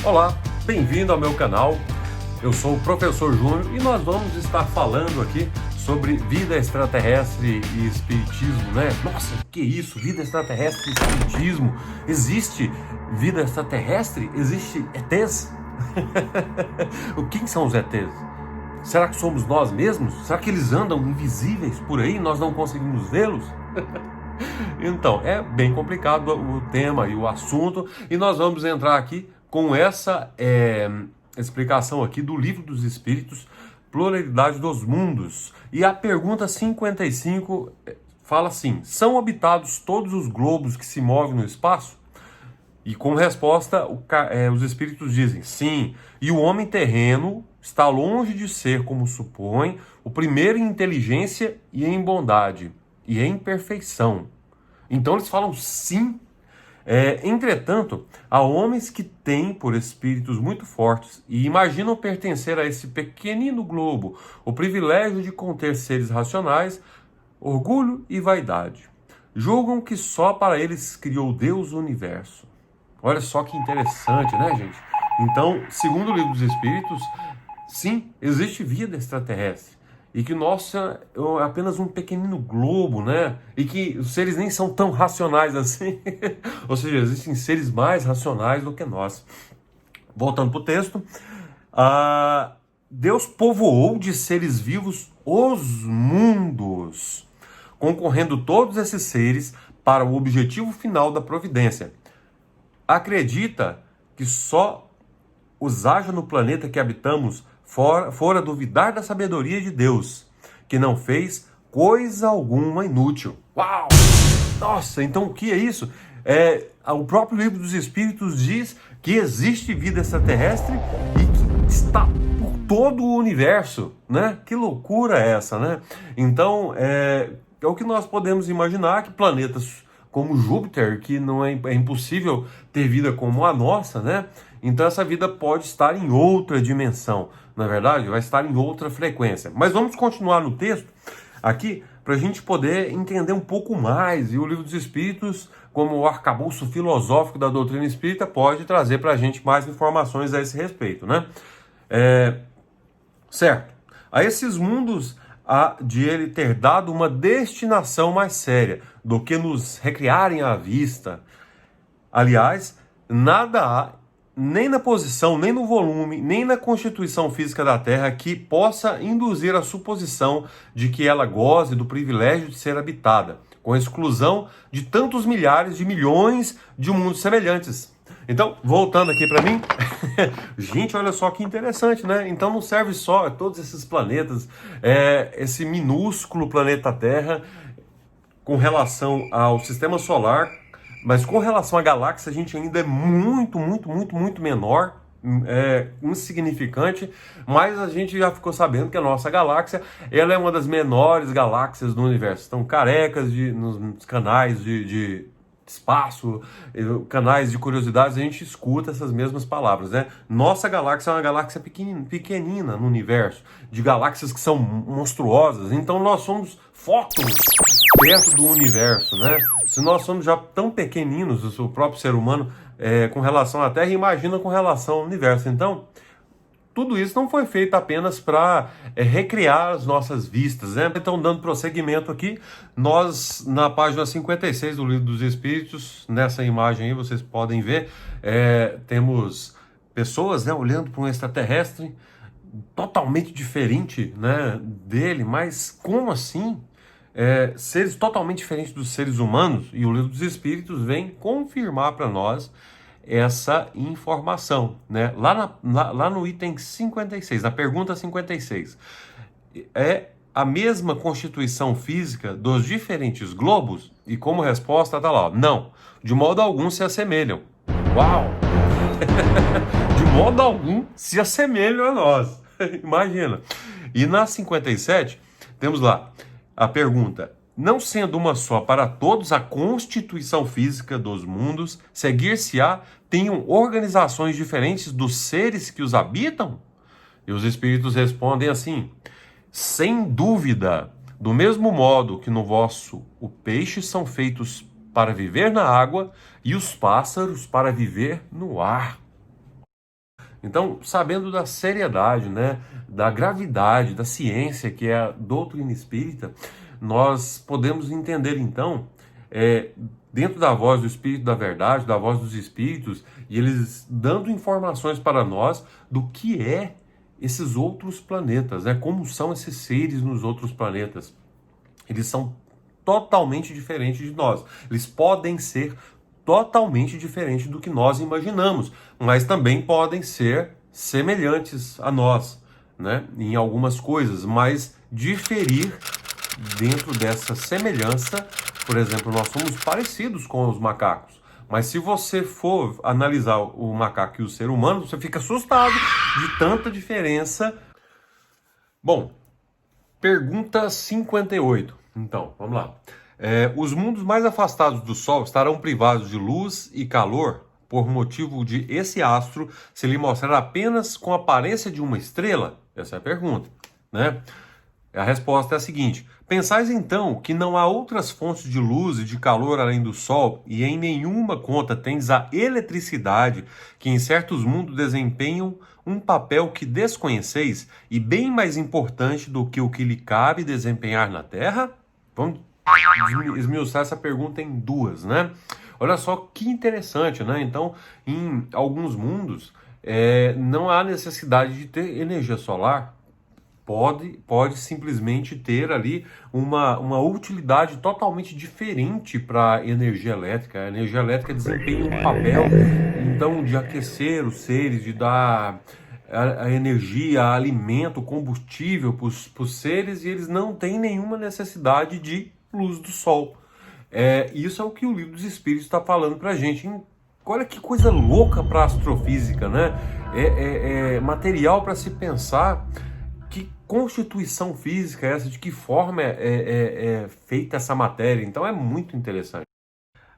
Olá, bem-vindo ao meu canal. Eu sou o Professor Júnior e nós vamos estar falando aqui sobre vida extraterrestre e espiritismo, né? Nossa, que isso? Vida extraterrestre e espiritismo? Existe vida extraterrestre? Existe ETs? Quem são os ETs? Será que somos nós mesmos? Será que eles andam invisíveis por aí e nós não conseguimos vê-los? Então, é bem complicado o tema e o assunto, e nós vamos entrar aqui com essa explicação aqui do Livro dos Espíritos, Pluralidade dos Mundos. E a pergunta 55 fala assim: são habitados todos os globos que se movem no espaço? E como resposta, os espíritos dizem sim, e o homem terreno está longe de ser, como supõe, o primeiro em inteligência e em bondade, e em perfeição. Então eles falam sim. Entretanto, há homens que têm por espíritos muito fortes e imaginam pertencer a esse pequenino globo, o privilégio de conter seres racionais, orgulho e vaidade. Julgam que só para eles criou Deus o universo. Olha só que interessante, né, gente? Então, segundo o Livro dos Espíritos, sim, existe vida extraterrestre. E que nós é apenas um pequenino globo, né? E que os seres nem são tão racionais assim. Ou seja, existem seres mais racionais do que nós. Voltando para o texto. Deus povoou de seres vivos os mundos, concorrendo todos esses seres para o objetivo final da providência. Acredita que só os haja no planeta que habitamos fora duvidar da sabedoria de Deus, que não fez coisa alguma inútil. Uau! Nossa, então o que é isso? O próprio Livro dos Espíritos diz que existe vida extraterrestre e que está por todo o universo, né? Que loucura é essa, né? Então, é o que nós podemos imaginar que planetas como Júpiter, que não é impossível ter vida como a nossa, né? Então essa vida pode estar em outra dimensão, na verdade, vai estar em outra frequência. Mas vamos continuar no texto aqui para a gente poder entender um pouco mais. E o Livro dos Espíritos, como o arcabouço filosófico da doutrina espírita, pode trazer para a gente mais informações a esse respeito, né? Certo. A esses mundos há de ele ter dado uma destinação mais séria do que nos recriarem à vista. Aliás, nada há, nem na posição, nem no volume, nem na constituição física da Terra que possa induzir a suposição de que ela goze do privilégio de ser habitada, com a exclusão de tantos milhares de milhões de mundos semelhantes. Então, voltando aqui para mim, gente, olha só que interessante, né? Então não serve só todos esses planetas, esse minúsculo planeta Terra com relação ao sistema solar, mas com relação à galáxia a gente ainda é muito, muito, muito, muito menor, insignificante, mas a gente já ficou sabendo que a nossa galáxia, ela é uma das menores galáxias do universo. Estão carecas nos canais de espaço, canais de curiosidades, a gente escuta essas mesmas palavras, né? Nossa galáxia é uma galáxia pequenina no universo, de galáxias que são monstruosas, então nós somos fótons perto do universo, né? Se nós somos já tão pequeninos, o próprio ser humano, com relação à Terra, imagina com relação ao universo. Então, tudo isso não foi feito apenas para recriar as nossas vistas, né? Então, dando prosseguimento aqui, nós, na página 56 do Livro dos Espíritos, nessa imagem aí, vocês podem ver, temos pessoas, né, olhando para um extraterrestre totalmente diferente, né, dele, mas como assim? Seres totalmente diferentes dos seres humanos, e o Livro dos Espíritos vem confirmar para nós essa informação, né? Lá no item 56, na pergunta 56, é a mesma constituição física dos diferentes globos? E como resposta está lá, ó, não, de modo algum se assemelham. Uau! De modo algum se assemelham a nós. Imagina. E na 57, temos lá a pergunta: não sendo uma só para todos a constituição física dos mundos, seguir-se-á tenham organizações diferentes dos seres que os habitam? E os espíritos respondem assim: sem dúvida, do mesmo modo que no vosso o peixe são feitos para viver na água e os pássaros para viver no ar. Então, sabendo da seriedade, né, da gravidade, da ciência que é a doutrina espírita, nós podemos entender então, é, dentro da voz do Espírito da Verdade, da voz dos Espíritos, e eles dando informações para nós do que é esses outros planetas, né, como são esses seres nos outros planetas. Eles são totalmente diferentes de nós. Eles podem ser totalmente diferentes do que nós imaginamos, mas também podem ser semelhantes a nós, né, em algumas coisas, mas diferir dentro dessa semelhança. Por exemplo, nós somos parecidos com os macacos, mas se você for analisar o macaco e o ser humano, você fica assustado de tanta diferença. Bom, pergunta 58. Então, vamos lá. Os mundos mais afastados do Sol estarão privados de luz e calor por motivo de esse astro se lhe mostrar apenas com a aparência de uma estrela? Essa é a pergunta, né? A resposta é a seguinte: pensais então que não há outras fontes de luz e de calor além do Sol, e em nenhuma conta tendes a eletricidade, que em certos mundos desempenham um papel que desconheceis e bem mais importante do que o que lhe cabe desempenhar na Terra? Vamos esmiuçar essa pergunta em duas, né? Olha só que interessante, né? Então, em alguns mundos, não há necessidade de ter energia solar. Pode simplesmente ter ali uma utilidade totalmente diferente para a energia elétrica. A energia elétrica desempenha um papel, então, de aquecer os seres, de dar a energia, alimento, combustível para os seres, e eles não têm nenhuma necessidade de luz do sol. Isso é o que o Livro dos Espíritos está falando para a gente. Olha que coisa louca para a astrofísica, né? Material para se pensar. Que constituição física é essa? De que forma é feita essa matéria? Então é muito interessante.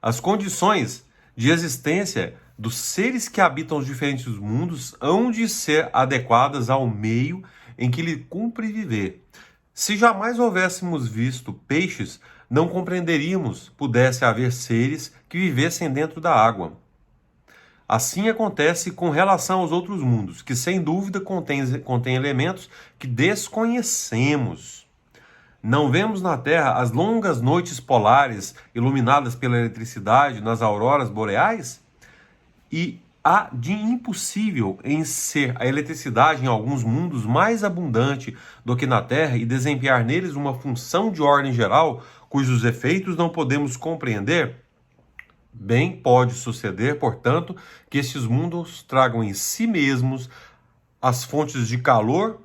As condições de existência dos seres que habitam os diferentes mundos hão de ser adequadas ao meio em que lhe cumpre viver. Se jamais houvéssemos visto peixes, não compreenderíamos pudesse haver seres que vivessem dentro da água. Assim acontece com relação aos outros mundos, que sem dúvida contém elementos que desconhecemos. Não vemos na Terra as longas noites polares iluminadas pela eletricidade nas auroras boreais? E há de impossível em ser a eletricidade em alguns mundos mais abundante do que na Terra e desempenhar neles uma função de ordem geral, cujos efeitos não podemos compreender? Bem pode suceder, portanto, que estes mundos tragam em si mesmos as fontes de calor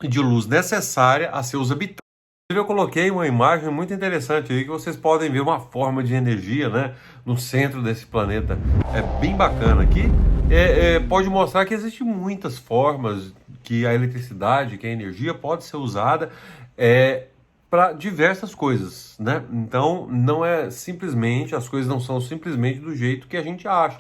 e de luz necessária a seus habitantes. Eu coloquei uma imagem muito interessante aí que vocês podem ver uma forma de energia, né, no centro desse planeta. É bem bacana aqui. Pode mostrar que existem muitas formas que a eletricidade, que a energia pode ser usada para diversas coisas, né? Então, não é simplesmente, as coisas não são simplesmente do jeito que a gente acha.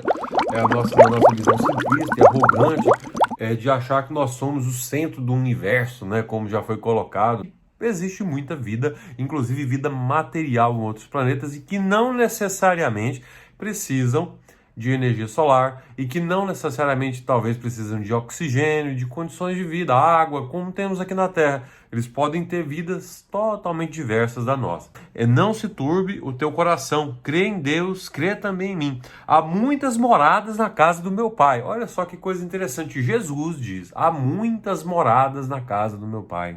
A nossa visão simplista e arrogante de achar que nós somos o centro do universo, né? Como já foi colocado. Existe muita vida, inclusive vida material em outros planetas, e que não necessariamente precisam de energia solar e que não necessariamente talvez precisam de oxigênio, de condições de vida, água, como temos aqui na Terra. Eles podem ter vidas totalmente diversas da nossa. Não se turbe o teu coração, crê em Deus, crê também em mim. Há muitas moradas na casa do meu Pai. Olha só que coisa interessante, Jesus diz, há muitas moradas na casa do meu Pai.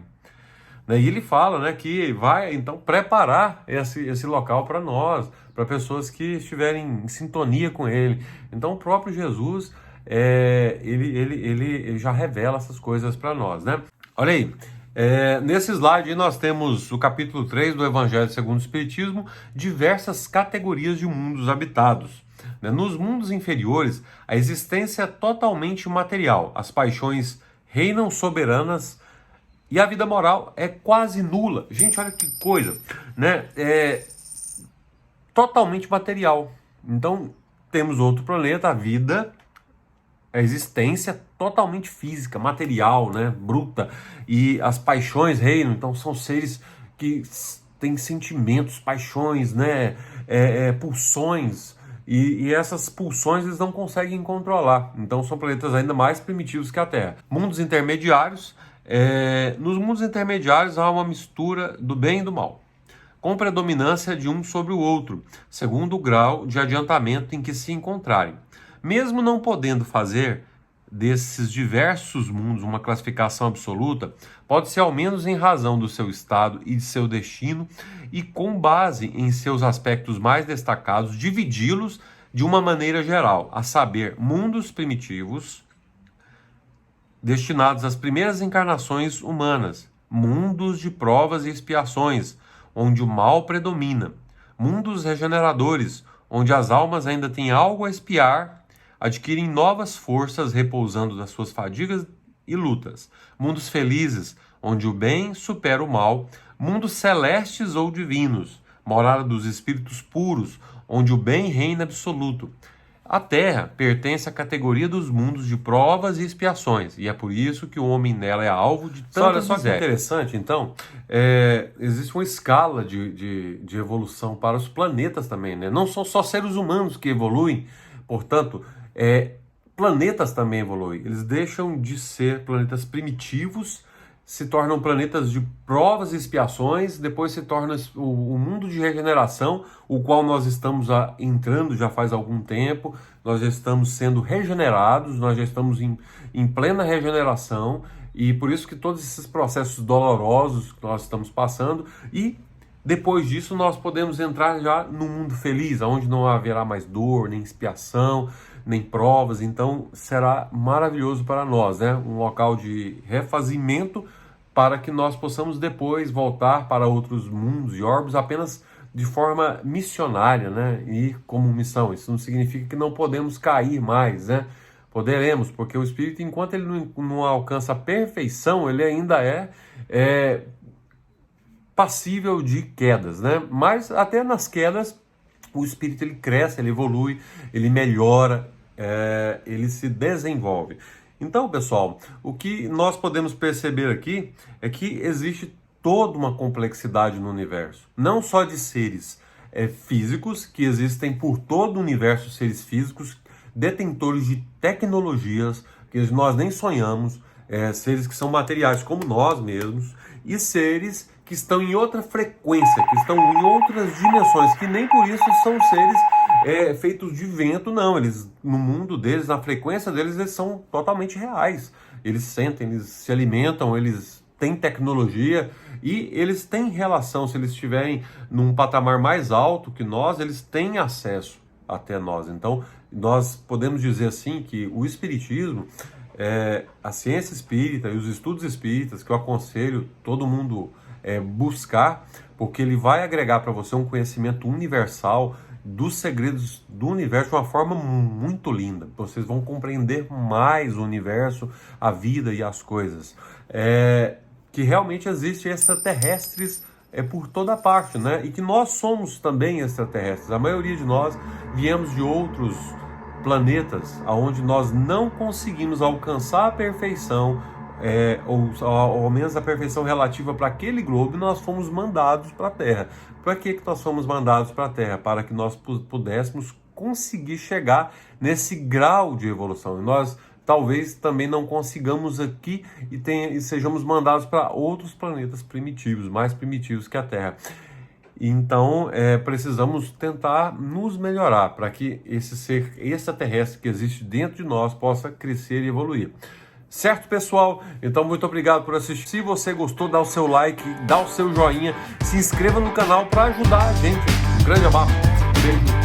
E ele fala, né, que vai então preparar esse local para nós, para pessoas que estiverem em sintonia com ele. Então o próprio Jesus, ele já revela essas coisas para nós, né? Olha aí, nesse slide aí nós temos o capítulo 3 do Evangelho segundo o Espiritismo, diversas categorias de mundos habitados. Nos mundos inferiores, a existência é totalmente material, as paixões reinam soberanas, e a vida moral é quase nula. Gente, olha que coisa, né? Totalmente material. Então, temos outro planeta, a vida, a existência totalmente física, material, né? Bruta. E as paixões reinam. Então, são seres que têm sentimentos, paixões, né? Pulsões. e essas pulsões eles não conseguem controlar. Então são planetas ainda mais primitivos que a Terra. Mundos intermediários. Nos mundos intermediários há uma mistura do bem e do mal, com predominância de um sobre o outro, segundo o grau de adiantamento em que se encontrarem. Mesmo não podendo fazer desses diversos mundos uma classificação absoluta, pode-se, ao menos em razão do seu estado e de seu destino, e com base em seus aspectos mais destacados, dividi-los de uma maneira geral, a saber, mundos primitivos, destinados às primeiras encarnações humanas, mundos de provas e expiações, onde o mal predomina, mundos regeneradores, onde as almas ainda têm algo a expiar, adquirem novas forças repousando das suas fadigas e lutas, mundos felizes, onde o bem supera o mal, mundos celestes ou divinos, morada dos espíritos puros, onde o bem reina absoluto. A Terra pertence à categoria dos mundos de provas e expiações, e é por isso que o homem nela é alvo de tantas misérias. Olha só que interessante, então, existe uma escala de evolução para os planetas também, né? Não são só seres humanos que evoluem, portanto, planetas também evoluem. Eles deixam de ser planetas primitivos, se tornam planetas de provas e expiações, depois se torna o mundo de regeneração, o qual nós estamos entrando já faz algum tempo, nós já estamos sendo regenerados, nós já estamos em plena regeneração, e por isso que todos esses processos dolorosos que nós estamos passando, e depois disso nós podemos entrar já no mundo feliz, onde não haverá mais dor, nem expiação, nem provas, então será maravilhoso para nós, né? Um local de refazimento para que nós possamos depois voltar para outros mundos e orbes apenas de forma missionária, né? E como missão. Isso não significa que não podemos cair mais, né? Poderemos, porque o espírito, enquanto ele não alcança a perfeição, ele ainda é passível de quedas, né? Mas até nas quedas o espírito ele cresce, ele evolui, ele melhora, ele se desenvolve. Então, pessoal, o que nós podemos perceber aqui é que existe toda uma complexidade no universo, não só de seres físicos, que existem por todo o universo, seres físicos, detentores de tecnologias que nós nem sonhamos, seres que são materiais como nós mesmos, e seres que estão em outra frequência, que estão em outras dimensões, que nem por isso são seres feitos de vento, não. Eles, no mundo deles, na frequência deles, eles são totalmente reais. Eles sentem, eles se alimentam, eles têm tecnologia e eles têm relação. Se eles estiverem num patamar mais alto que nós, eles têm acesso até nós. Então, nós podemos dizer assim que o espiritismo, a ciência espírita e os estudos espíritas, que eu aconselho todo mundo buscar, porque ele vai agregar para você um conhecimento universal dos segredos do universo de uma forma muito linda. Vocês vão compreender mais o universo, a vida e as coisas. Que realmente existem extraterrestres por toda parte, né? E que nós somos também extraterrestres. A maioria de nós viemos de outros planetas, onde nós não conseguimos alcançar a perfeição, ou ao menos a perfeição relativa para aquele globo, e nós fomos mandados para a Terra. Para que nós fomos mandados para a Terra? Para que nós pudéssemos conseguir chegar nesse grau de evolução. E nós talvez também não consigamos aqui e sejamos mandados para outros planetas primitivos, mais primitivos que a Terra. Então, precisamos tentar nos melhorar para que esse ser extraterrestre que existe dentro de nós possa crescer e evoluir. Certo, pessoal? Então, muito obrigado por assistir. Se você gostou, dá o seu like, dá o seu joinha, se inscreva no canal para ajudar a gente. Um grande abraço, beijo.